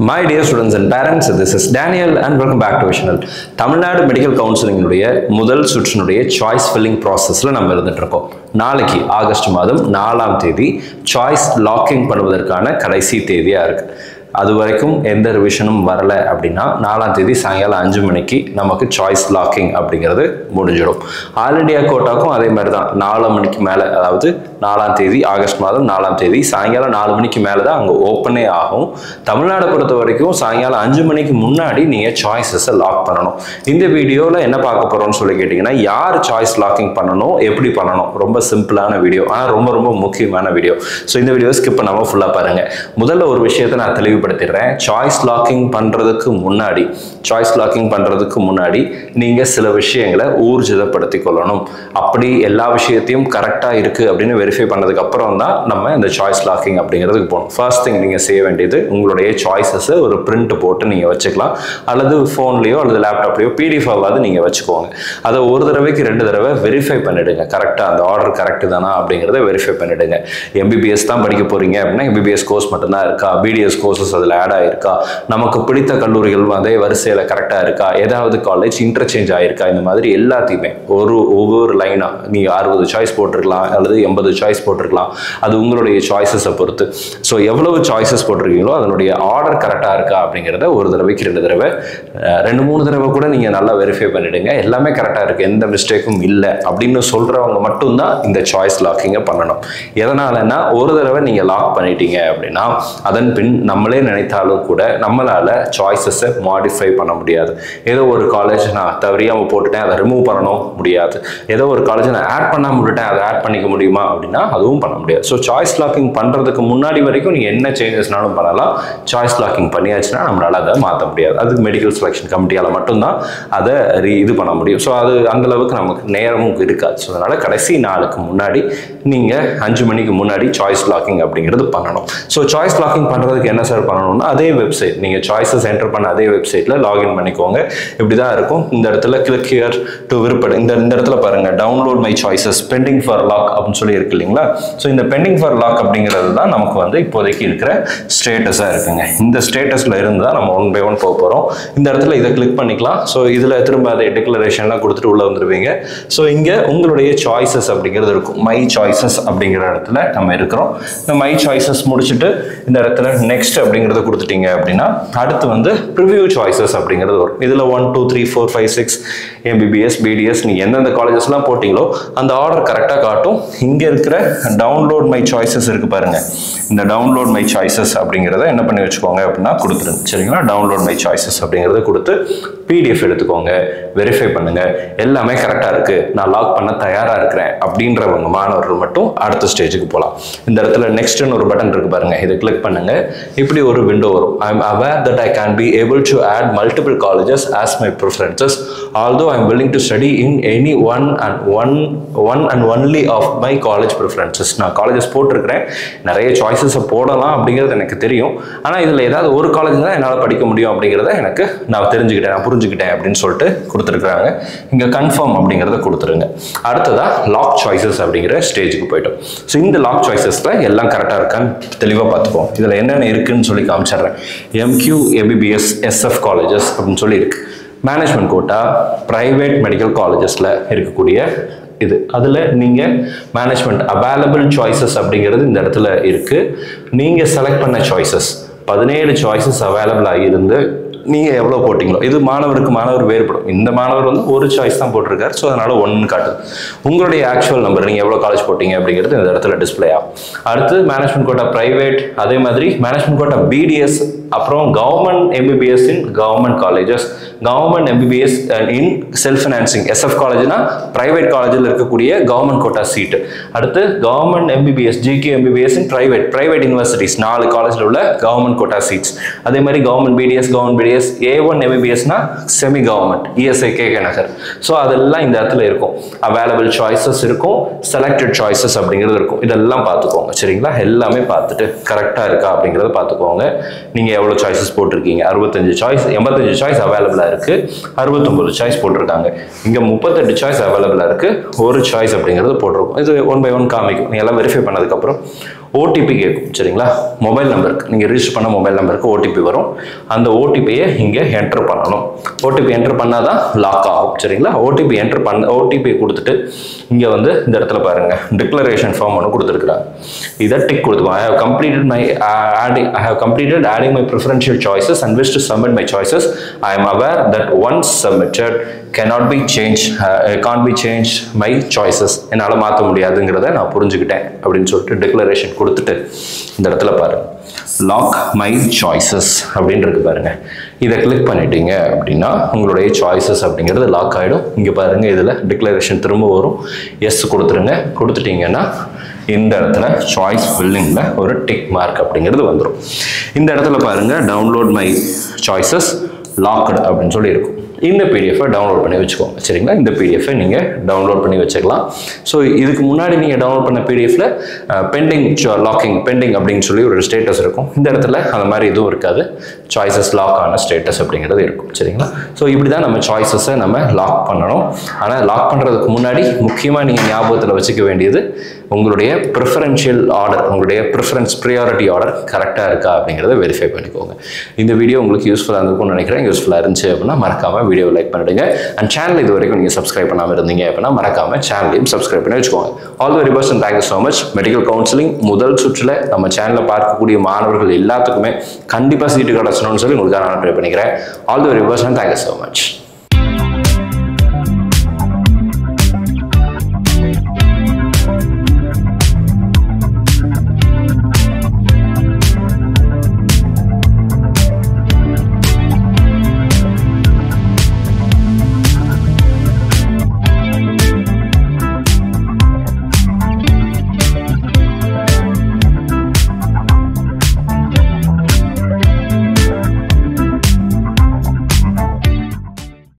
My dear students and parents, this is Daniel and welcome back to our channel. Tamil Nadu Medical Counseling முதல் சுற்றினுடைய choice filling ப்ராசஸில் நம்ம இருந்துட்டு இருக்கோம். நாளைக்கு August மாதம் 4ஆம் தேதி சாய்ஸ் லாக்கிங் பண்ணுவதற்கான கடைசி தேதியாக இருக்குது. அது வரைக்கும் எந்த ரிவிஷனும் வரலை அப்படின்னா 4ஆம் தேதி சாயங்காலம் 5 மணிக்கு நமக்கு சாய்ஸ் லாக்கிங் அப்படிங்கிறது முடிஞ்சிடும். ஆல் இண்டியா கோட்டாக்கும் அதே மாதிரி தான் 4 மணிக்கு மேலே, அதாவது 4ஆம் தேதி ஆகஸ்ட் மாதம் 4ஆம் தேதி சாயங்காலம் 4 மணிக்கு மேலே தான் அங்கே ஓப்பனே ஆகும். தமிழ்நாடை பொறுத்த வரைக்கும் சாயங்காலம் 5 மணிக்கு முன்னாடி நீங்கள் சாய்ஸஸை லாக் பண்ணணும். இந்த வீடியோவில் என்ன பார்க்க போகிறோம்னு சொல்லி கேட்டிங்கன்னா, யார் சாய்ஸ் லாக்கிங் பண்ணணும், எப்படி பண்ணணும், ரொம்ப சிம்பிளான வீடியோ, ஆனால் ரொம்ப ரொம்ப முக்கியமான வீடியோ. ஸோ இந்த வீடியோ ஸ்கிப் பண்ணாமல் ஃபுல்லாக பாருங்கள். முதல்ல ஒரு விஷயத்தை நான் தெளிவுபடுத்திடுறேன். சாய்ஸ் லாக்கிங் பண்ணுறதுக்கு முன்னாடி நீங்கள் சில விஷயங்களை ஊர்ஜிதப்படுத்திக் கொள்ளணும். அப்படி எல்லா விஷயத்தையும் கரெக்டாக இருக்குது அப்படின்னு வெரிஃபை பண்ணதுக்கு அப்புறம் தான் நம்ம இந்த சாய்ஸ் லாக்கிங் அப்படிங்கிறதுக்கு போகணும். ஃபர்ஸ்ட் திங் நீங்கள் செய்ய வேண்டியது, உங்களுடைய சாய்ஸஸை ஒரு பிரிண்ட் போட்டு நீங்கள் வச்சுக்கலாம், அல்லது ஃபோன்லேயோ அல்லது லேப்டாப்லேயோ பிடிஎஃபாவது நீங்கள் வச்சுக்கோங்க. அதை ஒரு தடவைக்கு 2 தடவை வெரிஃபை பண்ணிவிடுங்க. கரெக்டாக அந்த ஆர்டர் கரெக்டு தானா அப்படிங்கிறத வெரிஃபை பண்ணிவிடுங்க. எம்பிபிஎஸ் தான் படிக்க போகிறீங்க அப்படின்னா எம்பிபிஎஸ் கோர்ஸ் மட்டும்தான் இருக்கா, பிடிஎஸ் கோர்சஸ் அதில் ஆட் ஆகிருக்கா, நமக்கு பிடித்த கல்லூரிகள் அதே வரிசையில் கரெக்டாக இருக்கா, ஏதாவது காலேஜ் இன்டர்சேஞ்ச் ஆகிருக்கா, இந்த மாதிரி எல்லாத்தையுமே ஒவ்வொரு லைனாக நீங்கள் 60 சாய்ஸ் போட்டிருக்கலாம் அல்லது 80 சாய்ஸ் போட்டிருக்கலாம். அது உங்களுடைய சாய்ஸஸை பொறுத்து. ஸோ எவ்வளவு சாய்ஸஸ் போட்டிருக்கீங்களோ அதனுடைய ஆர்டர் கரெக்டாக இருக்கா அப்படிங்கிறத ஒரு தடவைக்கு 2 தடவை 2-3 தடவை கூட நீங்கள் நல்லா வெரிஃபை பண்ணிவிடுங்க. எல்லாமே கரெக்டாக இருக்குது, எந்த மிஸ்டேக்கும் இல்லை அப்படின்னு சொல்கிறவங்க மட்டும்தான் இந்த சாய்ஸ் லாக்கிங்கை பண்ணணும். எதனாலன்னா, ஒரு தடவை நீங்கள் லாக் பண்ணிட்டீங்க அப்படின்னா அதன் பின் நம்மளே நினைத்தாலும் கூட நம்மளால் சாய்ஸஸை மாடிஃபை பண்ண முடியாது. ஏதோ ஒரு காலேஜ் நான் தவறியாமல் போட்டுட்டேன், அதை ரிமூவ் பண்ணணும் முடியாது. ஏதோ ஒரு காலேஜ் நான் ஆட் பண்ணாமல் விட்டுட்டேன், அதை ஆட் பண்ணிக்க முடியுமா அப்படின்னா அதுவும் பண்ண முடியாது. ஸோ சாய்ஸ் லாக்கிங் பண்ணுறதுக்கு முன்னாடி வரைக்கும் நீங்கள் என்ன சேஞ்சஸ்னாலும் பண்ணலாம். சாய்ஸ் லாக்கிங் பண்ணியாச்சுன்னா நம்மளால் அதை மாற்ற முடியாது. அதுக்கு மெடிக்கல் செலெக்ஷன் கமிட்டியால் மட்டும்தான் அதை இது பண்ண முடியும். ஸோ அது அந்தளவுக்கு நமக்கு நேரமும் இருக்காது. ஸோ அதனால் கடைசி நாளுக்கு முன்னாடி நீங்கள் 5 மணிக்கு முன்னாடி சாய்ஸ் லாக்கிங் அப்படிங்கிறது பண்ணணும். ஸோ சாய்ஸ் லாக்கிங் பண்ணுறதுக்கு என்ன சார் பண்ணணும்னா, அதே வெப்சைட், நீங்கள் சாய்ஸஸ் என்டர் பண்ண அதே வெப்சைட்டில் லாகின் பண்ணிக்கோங்க. இப்படி தான் இருக்கும். இந்த இடத்துல கிளிக் ஹியர் டு விருப்பம், இந்த இடத்துல பாருங்கள், download my choices pending for lock அப்படின்னு சொல்லி இருக்கு இல்லைங்களா. ஸோ இந்த பெண்டிங் ஃபார் லாக் அப்படிங்கிறது தான் நமக்கு இப்போதைக்கு இருக்கிற ஸ்டேட்டஸாக இருக்குங்க. இந்த ஸ்டேட்டஸில் இருந்து தான் நம்ம 1 by 1 போக போகிறோம். இந்த இடத்துல இதை கிளிக் பண்ணிக்கலாம். ஸோ இதில் திரும்ப அதை டிக்ளரேஷன்லாம் கொடுத்துட்டு உள்ளே வந்துடுவீங்க. ஸோ இங்கே உங்களுடைய சாய்ஸஸ் அப்படிங்கிறது இருக்கும். மை சாய்ஸஸ் அப்படிங்கிற இடத்துல நம்ம இருக்கிறோம். இந்த மை சாய்ஸஸ் முடிச்சுட்டு இந்த இடத்துல நெக்ஸ்ட் அப்படிங்கிறத கொடுத்துட்டீங்க அப்படின்னா அடுத்து ப்ரிவியூ சாய்ஸஸ் அப்படிங்கிறது வரும். இதில் 1 2 3 4 5 6 எம்பிபிஎஸ் பிடிஎஸ் நீங்கள் எந்தெந்த காலேஜஸ்லாம் போட்டிங்களோ அந்த ஆர்டர் கரெக்டாக காட்டும். இங்கே இருக்கிற டவுன்லோட் மை சாய்ஸஸ் இருக்குது பாருங்கள். இந்த டவுன்லோட் மை சாய்ஸஸ் அப்படிங்கிறத என்ன பண்ணி வச்சுக்கோங்க அப்படின்னா கொடுத்துருங்க. சரிங்களா, டவுன்லோட் மை சாய்ஸஸ் அப்படிங்கிறத கொடுத்து பிடிஎஃப் எடுத்துக்கோங்க, வெரிஃபை பண்ணுங்கள், எல்லாமே கரெக்டாக இருக்குது, நான் லாக் பண்ண தயாராக இருக்கிறேன் அப்படின்றவங்க மாணவர்கள் மட்டும் அடுத்த ஸ்டேஜுக்கு போகலாம். இந்த இடத்துல நெக்ஸ்ட்னு ஒரு பட்டன் இருக்குது பாருங்கள், இதை கிளிக் பண்ணுங்கள். இப்படி ஒரு விண்டோ வரும். I am aware that I can be able to add multiple colleges as my preferences, although I am willing to study in any one and only of my college preferences. நான் colleges போட்டிருக்கிறேன், நிறைய சாய்ஸஸை போடலாம் அப்படிங்கிறது எனக்கு தெரியும். ஆனால் இதில் ஏதாவது ஒரு காலேஜ் தான் என்னால் படிக்க முடியும் அப்படிங்கிறத எனக்கு நான் தெரிஞ்சுக்கிட்டேன், நான் புரிஞ்சுக்கிட்டேன் அப்படின்னு சொல்லிட்டு கொடுத்துருக்குறாங்க. இங்கே கன்ஃபார்ம் அப்படிங்கிறத கொடுத்துருங்க. அடுத்ததாக லாக் சாய்ஸஸ் அப்படிங்கிற ஸ்டேஜுக்கு போய்ட்டோம். ஸோ இந்த லாக் சாய்ஸஸில் எல்லாம் கரெக்டாக இருக்கான்னு தெளிவாக பார்த்துப்போம். இதில் என்னென்ன இருக்குன்னு சொல்லி காமிச்சிடுறேன். எம்கியூ எம்பிபிஎஸ் எஸ்எஃப் காலேஜஸ் அப்படின்னு சொல்லி இருக்கு. மேனேஜ்மெண்ட் கோட்டா பிரைவேட் மெடிக்கல் காலேஜஸில் இருக்கக்கூடிய இது. அதில் நீங்கள் மேனேஜ்மெண்ட் அவைலபிள் சாய்ஸஸ் அப்படிங்கிறது இந்த இடத்துல இருக்குது. நீங்கள் செலக்ட் பண்ண சாய்ஸஸ் 17 சாய்ஸஸ் அவைலபிளாக இருந்து நீங்கள் எவ்வளோ போட்டிங்களோ, இது மாணவர் வேறுபடும். இந்த மாணவர் ஒரு சாய்ஸ் தான் போட்டிருக்காரு, ஸோ அதனால் 1 காட்டுது. உங்களுடைய ஆக்சுவல் நம்பர் நீங்கள் எவ்வளோ காலேஜ் போட்டிங்க அப்படிங்கிறது இந்த இடத்துல டிஸ்பிளே ஆகும். அடுத்து மேனேஜ்மெண்ட் கோட்டா பிரைவேட், அதே மாதிரி மேனேஜ்மெண்ட் கோட்டா பிடிஎஸ், அப்புறம் government MBBS in government colleges, government MBBS in self financing. SF காலேஜ்னா பிரைவேட் காலேஜில் இருக்கக்கூடிய கவர்மெண்ட் கோட்டா சீட்டு. அடுத்து government MBBS GK MBBS in private universities, 4 காலேஜில் உள்ள கவர்மெண்ட் கோட்டா சீட்ஸ். அதே மாதிரி government BDS, government BDS, A1 எம்பிபிஎஸ்னா semi government ESI KK Nagar. So அதெல்லாம் இந்த இடத்துல இருக்கும். அவைலபிள் சாய்ஸஸ் இருக்கும், செலக்டட் சாய்ஸஸ் அப்படிங்கிறது இருக்கும். இதெல்லாம் பார்த்துக்கோங்க. சரிங்களா, எல்லாமே பார்த்துட்டு கரெக்டாக இருக்கா அப்படிங்கிறத பார்த்துக்கோங்க. நீங்கள் எவ்வளோ சாய்ஸஸ் போட்டிருக்கீங்க? 65 சாய்ஸ், 85 சாய்ஸ் அவைலபிளாக இருக்குது, 69 சாய்ஸ் போட்டிருக்காங்க. இங்கே 38 சாய்ஸ் அவைலபிளாக இருக்குது, ஒரு சாய்ஸ் அப்படிங்கிறது போட்டிருக்கும். இது 1 by 1 காமிக்கும். நீங்கள் எல்லாம் வெரிஃபை பண்ணதுக்கப்புறம் ஓடிபி கேட்கும் சரிங்களா. மொபைல் நம்பருக்கு நீங்கள் ரிஜிஸ்டர் பண்ண மொபைல் நம்பருக்கு ஓடிபி வரும். அந்த ஓடிபியை இங்கே என்டர் பண்ணணும். ஓடிபி என்டர் பண்ணால் தான் லாக் ஆகும் சரிங்களா. ஓடிபி கொடுத்துட்டு இங்கே வந்து இந்த இடத்துல பாருங்க டிக்ளரேஷன் ஃபார்ம் ஒன்று கொடுத்துருக்குறாங்க. இதை டிக் கொடுத்துக்கோங்க. I have completed adding my preferential choices and wish to submit my choices. I am aware that once submitted can't be changed my choices. என்னால் மாற்ற முடியாதுங்கிறத நான் புரிஞ்சுக்கிட்டேன் அப்படின்னு சொல்லிட்டு டிக்ளரேஷன் கொடுத்துட்டு இந்த இடத்துல பாருங்க லாக் மை சாய்ஸஸ் அப்படின்னு இருக்கு பாருங்க. இதை கிளிக் பண்ணிட்டீங்க அப்படின்னா உங்களுடைய சாய்ஸஸ் அப்படிங்கிறது லாக் ஆகிடும். இங்கே பாருங்க இதில் டிக்ளரேஷன் திரும்ப வரும். எஸ் கொடுத்துருங்க. கொடுத்துட்டீங்கன்னா இந்த இடத்துல சாய்ஸ் ஃபில்லிங்கில் ஒரு டிக் மார்க் அப்படிங்கிறது வந்துடும். இந்த இடத்துல பாருங்க டவுன்லோட் மை சாய்ஸஸ் லாக்டு அப்படின்னு சொல்லி இருக்கும். இந்த பிடிஎஃபை டவுன்லோட் பண்ணி வச்சுக்கோங்க சரிங்களா. இந்த பிடிஎஃபை நீங்கள் டவுன்லோட் பண்ணி வச்சுக்கலாம். ஸோ இதுக்கு முன்னாடி நீங்கள் டவுன்லோட் பண்ண பிடிஎஃப்ல பெண்டிங் அப்படின்னு சொல்லி ஒரு ஸ்டேட்டஸ் இருக்கும். இந்த இடத்துல அந்த மாதிரி எதுவும் இருக்காது. சாய்ஸஸ் லாக் ஆன ஸ்டேட்டஸ் அப்படிங்கிறது இருக்கும் சரிங்களா. ஸோ இப்படி தான் நம்ம சாய்ஸஸை நம்ம லாக் பண்ணணும். ஆனால் லாக் பண்ணுறதுக்கு முன்னாடி முக்கியமாக நீங்கள் ஞாபகத்தில் வச்சுக்க வேண்டியது உங்களுடைய ப்ரிஃபரன்ஷியல் ஆர்டர், உங்களுடைய ப்ரியாரிட்டி ஆர்டர் கரெக்டாக இருக்கா அப்படிங்கிறத வெரிஃபை பண்ணிக்கோங்க. இந்த வீடியோ உங்களுக்கு யூஸ்ஃபுல்லாக இருந்திருக்கும்னு நினைக்கிறேன். யூஸ்ஃபுல்லாக இருந்துச்சு அப்படின்னா மறக்காமல் வீடியோ லைக் பண்ணிடுங்க. அண்ட் சேனல் இது வரைக்கும் நீங்கள் சப்ஸ்கிரைப் பண்ணாமல் இருந்தீங்க அப்படின்னா மறக்காமல் சேனலையும் சப்ஸ்கிரைப் பண்ணி வச்சுக்கோங்க. All the very best and thank you so much. Medical counselling முதல் சுற்றில் நம்ம சேனலில் பார்க்கக்கூடிய மாணவர்கள் எல்லாத்துக்குமே கண்டிப்பாக சீட்டு கிடச்சணும்னு சொல்லி உங்களுக்கு நான் ப்ரே பண்ணிக்கிறேன். All the very best and thank you so much.